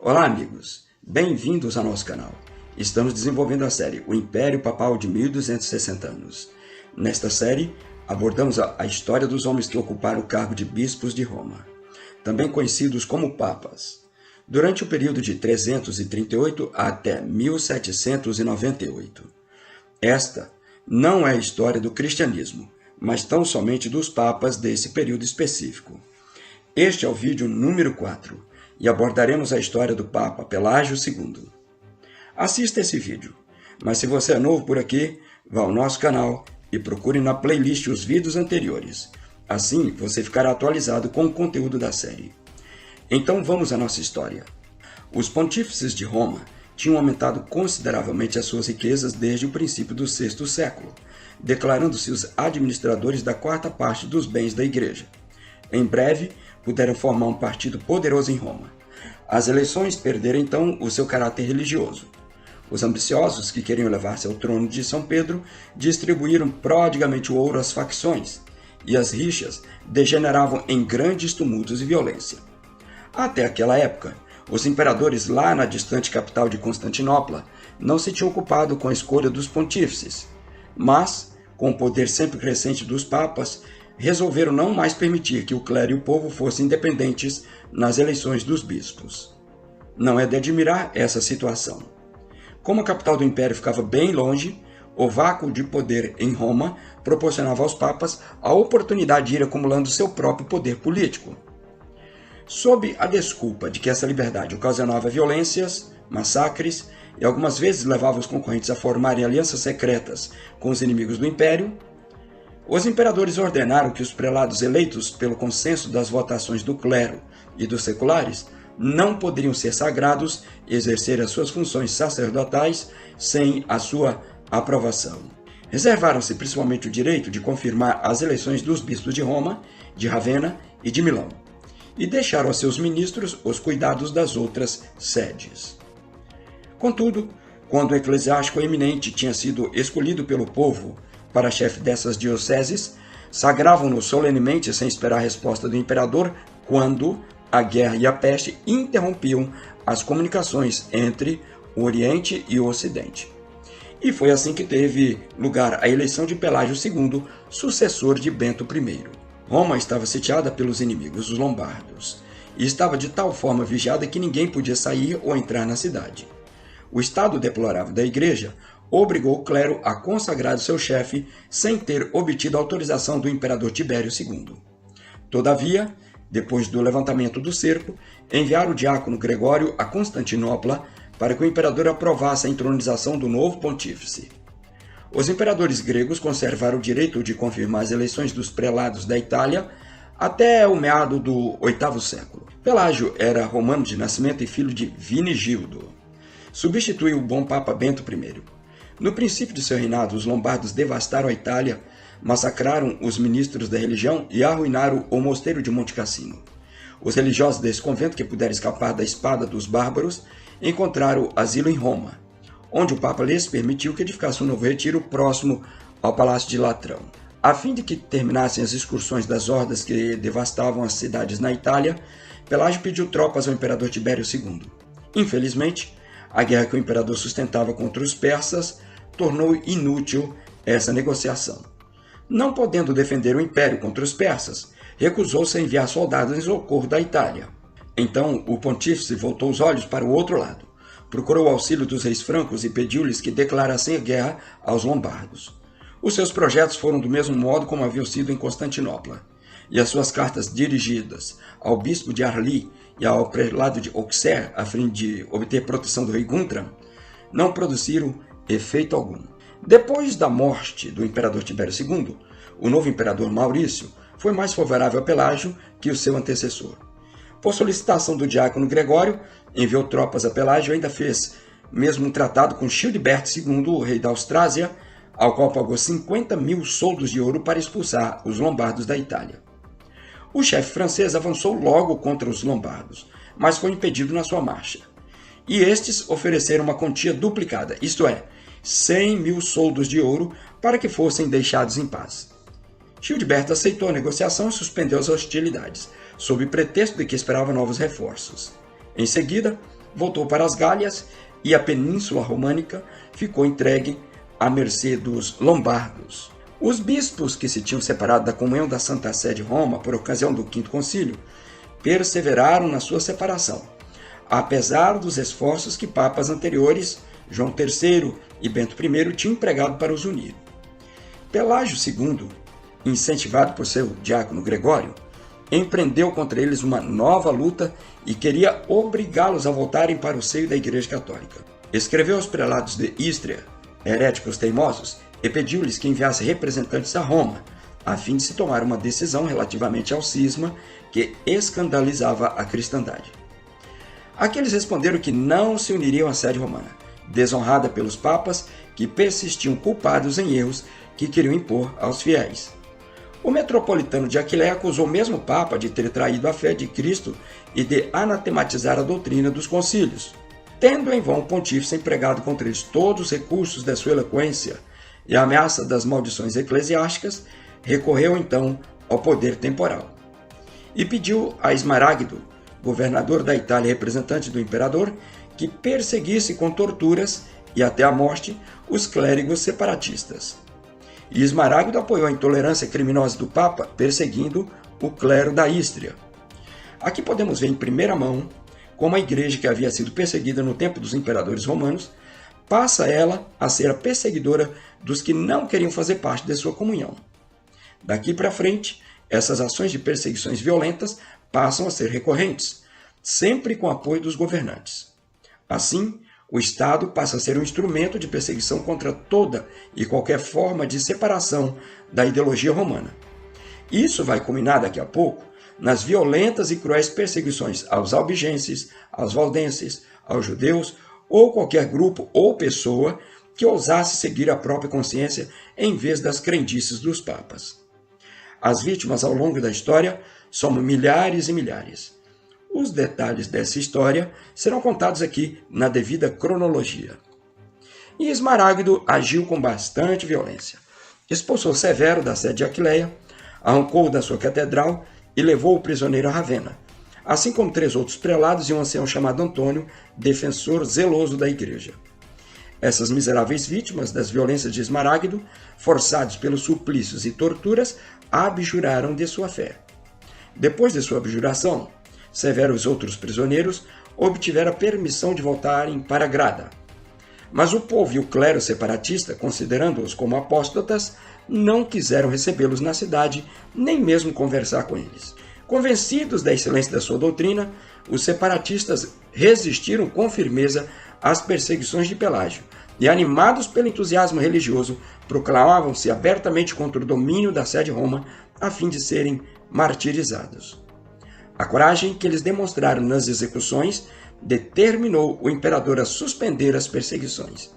Olá amigos, bem-vindos ao nosso canal. Estamos desenvolvendo a série O Império Papal de 1260 anos. Nesta série, abordamos a história dos homens que ocuparam o cargo de bispos de Roma, também conhecidos como papas, durante o período de 338 até 1798. Esta não é a história do cristianismo, mas tão somente dos papas desse período específico. Este é o vídeo número 4 e abordaremos a história do Papa Pelágio II. Assista esse vídeo, mas se você é novo por aqui, vá ao nosso canal e procure na playlist os vídeos anteriores. Assim você ficará atualizado com o conteúdo da série. Então vamos à nossa história. Os pontífices de Roma tinham aumentado consideravelmente as suas riquezas desde o princípio do VI século, declarando-se os administradores da quarta parte dos bens da Igreja. Em breve, puderam formar um partido poderoso em Roma. As eleições perderam então o seu caráter religioso. Os ambiciosos que queriam levar-se ao trono de São Pedro distribuíram prodigamente o ouro às facções, e as rixas degeneravam em grandes tumultos e violência. Até aquela época, os imperadores lá na distante capital de Constantinopla não se tinham ocupado com a escolha dos pontífices, mas, com o poder sempre crescente dos papas, resolveram não mais permitir que o clero e o povo fossem independentes nas eleições dos bispos. Não é de admirar essa situação. Como a capital do império ficava bem longe, o vácuo de poder em Roma proporcionava aos papas a oportunidade de ir acumulando seu próprio poder político. Sob a desculpa de que essa liberdade ocasionava violências, massacres e algumas vezes levava os concorrentes a formarem alianças secretas com os inimigos do império, os imperadores ordenaram que os prelados eleitos pelo consenso das votações do clero e dos seculares não poderiam ser sagrados e exercer as suas funções sacerdotais sem a sua aprovação. Reservaram-se principalmente o direito de confirmar as eleições dos bispos de Roma, de Ravenna e de Milão, e deixaram a seus ministros os cuidados das outras sedes. Contudo, quando o eclesiástico eminente tinha sido escolhido pelo povo para chefe dessas dioceses, sagravam-no solenemente sem esperar a resposta do imperador quando a guerra e a peste interrompiam as comunicações entre o Oriente e o Ocidente. E foi assim que teve lugar a eleição de Pelágio II, sucessor de Bento I. Roma estava sitiada pelos inimigos, os lombardos, e estava de tal forma vigiada que ninguém podia sair ou entrar na cidade. O estado deplorável da igreja obrigou o clero a consagrar o seu chefe sem ter obtido autorização do imperador Tibério II. Todavia, depois do levantamento do cerco, enviaram o diácono Gregório a Constantinopla para que o imperador aprovasse a entronização do novo pontífice. Os imperadores gregos conservaram o direito de confirmar as eleições dos prelados da Itália até o meado do VIII século. Pelágio era romano de nascimento e filho de Vinigildo. Substituiu o bom Papa Bento I. No princípio de seu reinado, os lombardos devastaram a Itália, massacraram os ministros da religião e arruinaram o mosteiro de Monte Cassino. Os religiosos desse convento que puderam escapar da espada dos bárbaros encontraram asilo em Roma, onde o Papa lhes permitiu que edificasse um novo retiro próximo ao Palácio de Latrão. A fim de que terminassem as excursões das hordas que devastavam as cidades na Itália, Pelágio pediu tropas ao imperador Tibério II. Infelizmente, a guerra que o imperador sustentava contra os persas tornou inútil essa negociação. Não podendo defender o império contra os persas, recusou-se a enviar soldados em socorro da Itália. Então o pontífice voltou os olhos para o outro lado, procurou o auxílio dos reis francos e pediu-lhes que declarassem a guerra aos lombardos. Os seus projetos foram do mesmo modo como haviam sido em Constantinopla, e as suas cartas dirigidas ao bispo de Arlis e ao prelado de Auxerre, a fim de obter proteção do rei Guntram, não produziram efeito algum. Depois da morte do imperador Tibério II, o novo imperador Maurício foi mais favorável a Pelágio que o seu antecessor. Por solicitação do diácono Gregório, enviou tropas a Pelágio e ainda fez mesmo um tratado com Childeberto II, o rei da Austrásia, ao qual pagou 50.000 soldos de ouro para expulsar os lombardos da Itália. O chefe francês avançou logo contra os lombardos, mas foi impedido na sua marcha. E estes ofereceram uma quantia duplicada, isto é, 100.000 soldos de ouro para que fossem deixados em paz. Childeberto aceitou a negociação e suspendeu as hostilidades, sob pretexto de que esperava novos reforços. Em seguida, voltou para as Gálias e a Península Românica ficou entregue à mercê dos lombardos. Os bispos que se tinham separado da comunhão da Santa Sé de Roma por ocasião do Quinto Concílio perseveraram na sua separação, apesar dos esforços que papas anteriores, João III e Bento I, tinham empregado para os unir. Pelágio II, incentivado por seu diácono Gregório, empreendeu contra eles uma nova luta e queria obrigá-los a voltarem para o seio da Igreja Católica. Escreveu aos prelados de Ístria, heréticos teimosos, e pediu-lhes que enviassem representantes a Roma, a fim de se tomar uma decisão relativamente ao cisma que escandalizava a cristandade. Aqueles responderam que não se uniriam à sede romana, desonrada pelos papas que persistiam culpados em erros que queriam impor aos fiéis. O metropolitano de Aquileia acusou o mesmo papa de ter traído a fé de Cristo e de anatematizar a doutrina dos concílios. Tendo em vão o pontífice empregado contra eles todos os recursos da sua eloquência e a ameaça das maldições eclesiásticas, recorreu então ao poder temporal e pediu a Esmaragdo, governador da Itália e representante do imperador, que perseguisse com torturas e até a morte os clérigos separatistas. E Esmaragdo apoiou a intolerância criminosa do Papa, perseguindo o clero da Ístria. Aqui podemos ver em primeira mão como a igreja que havia sido perseguida no tempo dos imperadores romanos, passa ela a ser a perseguidora dos que não queriam fazer parte de sua comunhão. Daqui para frente, essas ações de perseguições violentas passam a ser recorrentes, sempre com o apoio dos governantes. Assim, o Estado passa a ser um instrumento de perseguição contra toda e qualquer forma de separação da ideologia romana. Isso vai culminar daqui a pouco nas violentas e cruéis perseguições aos albigenses, aos valdenses, aos judeus ou qualquer grupo ou pessoa que ousasse seguir a própria consciência em vez das crendices dos papas. As vítimas ao longo da história são milhares e milhares. Os detalhes dessa história serão contados aqui na devida cronologia. E Esmaragdo agiu com bastante violência. Expulsou Severo da sede de Aquileia, arrancou-o da sua catedral e levou o prisioneiro a Ravenna, assim como 3 outros prelados e um ancião chamado Antônio, defensor zeloso da igreja. Essas miseráveis vítimas das violências de Esmaragdo, forçados pelos suplícios e torturas, abjuraram de sua fé. Depois de sua abjuração, Severo e os outros prisioneiros obtiveram a permissão de voltarem para Grada. Mas o povo e o clero separatista, considerando-os como apóstatas, não quiseram recebê-los na cidade, nem mesmo conversar com eles. Convencidos da excelência da sua doutrina, os separatistas resistiram com firmeza às perseguições de Pelágio e, animados pelo entusiasmo religioso, proclamavam-se abertamente contra o domínio da sé de Roma a fim de serem martirizados. A coragem que eles demonstraram nas execuções determinou o imperador a suspender as perseguições.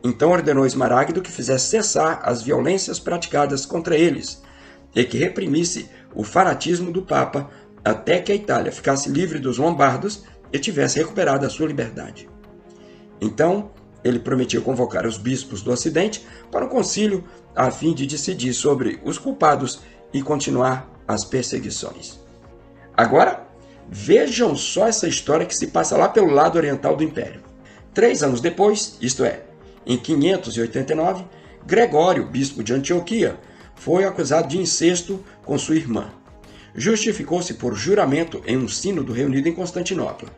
Então ordenou Esmaragdo que fizesse cessar as violências praticadas contra eles e que reprimisse o fanatismo do Papa até que a Itália ficasse livre dos lombardos e tivesse recuperado a sua liberdade. Então, ele prometeu convocar os bispos do Ocidente para um concílio a fim de decidir sobre os culpados e continuar as perseguições. Agora, vejam só essa história que se passa lá pelo lado oriental do Império. 3 anos depois, isto é, em 589, Gregório, bispo de Antioquia, foi acusado de incesto com sua irmã. Justificou-se por juramento em um sínodo reunido em Constantinopla.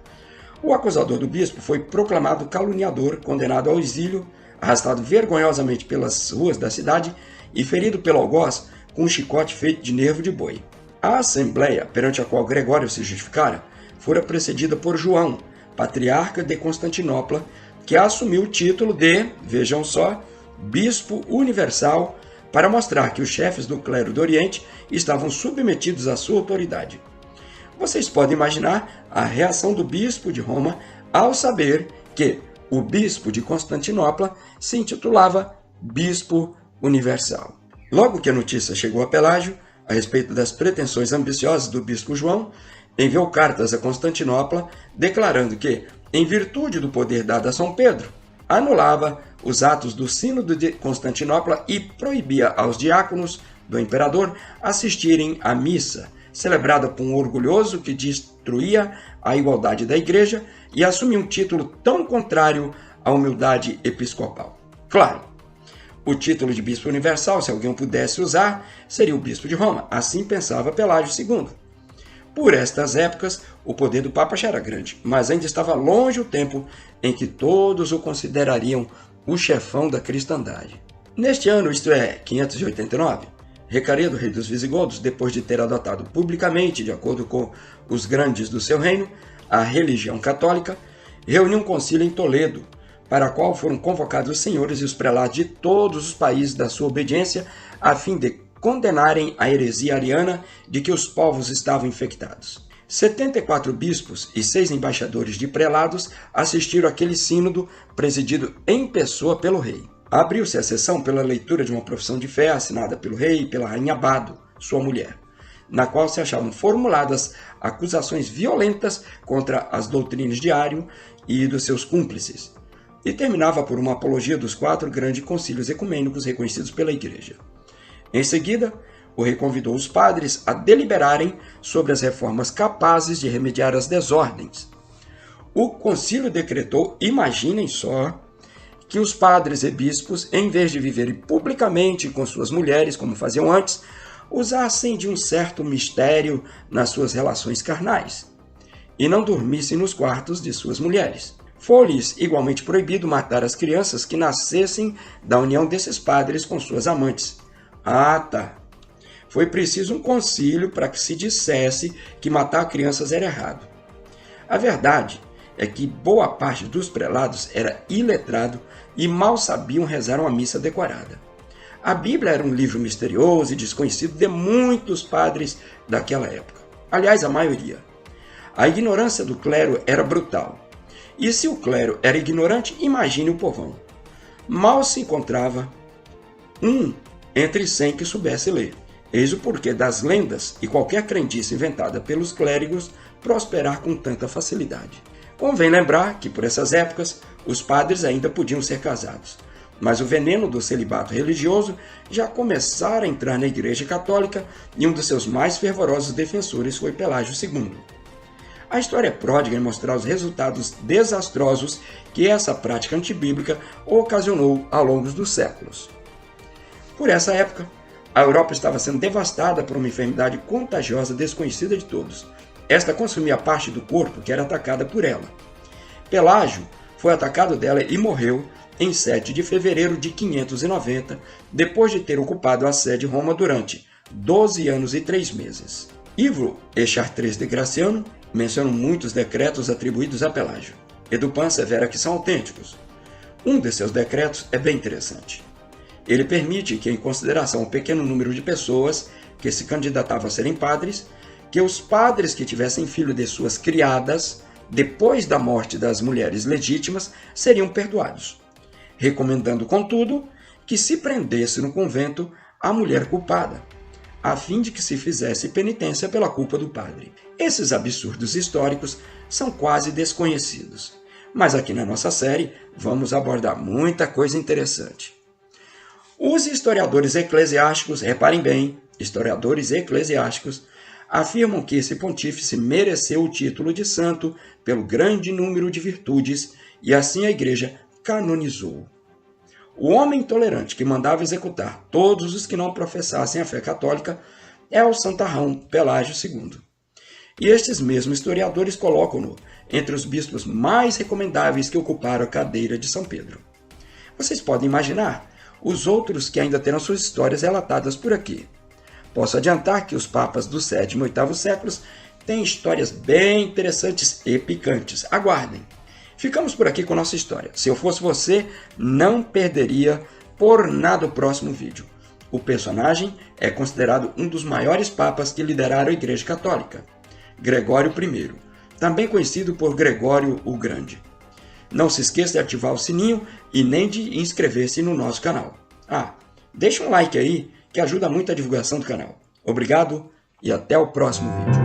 O acusador do bispo foi proclamado caluniador, condenado ao exílio, arrastado vergonhosamente pelas ruas da cidade e ferido pelo algoz com um chicote feito de nervo de boi. A assembleia perante a qual Gregório se justificara fora precedida por João, patriarca de Constantinopla, que assumiu o título de, vejam só, Bispo Universal, para mostrar que os chefes do clero do Oriente estavam submetidos à sua autoridade. Vocês podem imaginar a reação do bispo de Roma ao saber que o bispo de Constantinopla se intitulava Bispo Universal. Logo que a notícia chegou a Pelágio, a respeito das pretensões ambiciosas do bispo João, enviou cartas a Constantinopla declarando que, em virtude do poder dado a São Pedro, anulava os atos do Sínodo de Constantinopla e proibia aos diáconos do imperador assistirem à missa, celebrada por um orgulhoso que destruía a igualdade da igreja e assumia um título tão contrário à humildade episcopal. Claro, o título de bispo universal, se alguém pudesse usar, seria o bispo de Roma. Assim pensava Pelágio II. Por estas épocas, o poder do Papa já era grande, mas ainda estava longe o tempo em que todos o considerariam o chefão da cristandade. Neste ano, isto é, 589, Recaredo, rei dos Visigodos, depois de ter adotado publicamente, de acordo com os grandes do seu reino, a religião católica, reuniu um concílio em Toledo, para o qual foram convocados os senhores e os prelados de todos os países da sua obediência, a fim de condenarem a heresia ariana de que os povos estavam infectados. 74 bispos e 6 embaixadores de prelados assistiram àquele sínodo presidido em pessoa pelo rei. Abriu-se a sessão pela leitura de uma profissão de fé assinada pelo rei e pela rainha Bado, sua mulher, na qual se achavam formuladas acusações violentas contra as doutrinas de Ário e dos seus cúmplices, e terminava por uma apologia dos 4 grandes concílios ecumênicos reconhecidos pela Igreja. Em seguida, o rei convidou os padres a deliberarem sobre as reformas capazes de remediar as desordens. O concílio decretou, imaginem só, que os padres e bispos, em vez de viverem publicamente com suas mulheres, como faziam antes, usassem de um certo mistério nas suas relações carnais, e não dormissem nos quartos de suas mulheres. Foi-lhes igualmente proibido matar as crianças que nascessem da união desses padres com suas amantes. Ah, tá. Foi preciso um concílio para que se dissesse que matar crianças era errado. A verdade é que boa parte dos prelados era iletrado e mal sabiam rezar uma missa decorada. A Bíblia era um livro misterioso e desconhecido de muitos padres daquela época. Aliás, a maioria. A ignorância do clero era brutal. E se o clero era ignorante, imagine o povão. Mal se encontrava um entre 100 que soubesse ler. Eis o porquê das lendas e qualquer crendice inventada pelos clérigos prosperar com tanta facilidade. Convém lembrar que, por essas épocas, os padres ainda podiam ser casados, mas o veneno do celibato religioso já começara a entrar na Igreja Católica e um dos seus mais fervorosos defensores foi Pelágio II. A história é pródiga em mostrar os resultados desastrosos que essa prática antibíblica ocasionou ao longo dos séculos. Por essa época, a Europa estava sendo devastada por uma enfermidade contagiosa desconhecida de todos. Esta consumia parte do corpo que era atacada por ela. Pelágio foi atacado dela e morreu em 7 de fevereiro de 590, depois de ter ocupado a sede de Roma durante 12 anos e 3 meses. Ivro e Chartres de Graciano mencionam muitos decretos atribuídos a Pelágio. Edupan assevera que são autênticos. Um de seus decretos é bem interessante. Ele permite que, em consideração ao pequeno número de pessoas que se candidatavam a serem padres, que os padres que tivessem filho de suas criadas, depois da morte das mulheres legítimas, seriam perdoados, recomendando, contudo, que se prendesse no convento a mulher culpada, a fim de que se fizesse penitência pela culpa do padre. Esses absurdos históricos são quase desconhecidos, mas aqui na nossa série vamos abordar muita coisa interessante. Os historiadores eclesiásticos, reparem bem, historiadores eclesiásticos, afirmam que esse pontífice mereceu o título de santo pelo grande número de virtudes e assim a Igreja canonizou. O homem intolerante que mandava executar todos os que não professassem a fé católica é o santarrão Pelágio II. E estes mesmos historiadores colocam-no entre os bispos mais recomendáveis que ocuparam a cadeira de São Pedro. Vocês podem imaginar os outros que ainda terão suas histórias relatadas por aqui. Posso adiantar que os papas do 7º e 8º séculos têm histórias bem interessantes e picantes. Aguardem! Ficamos por aqui com nossa história. Se eu fosse você, não perderia por nada o próximo vídeo. O personagem é considerado um dos maiores papas que lideraram a Igreja Católica, Gregório I, também conhecido por Gregório o Grande. Não se esqueça de ativar o sininho e nem de inscrever-se no nosso canal. Deixa um like aí que ajuda muito a divulgação do canal. Obrigado e até o próximo vídeo.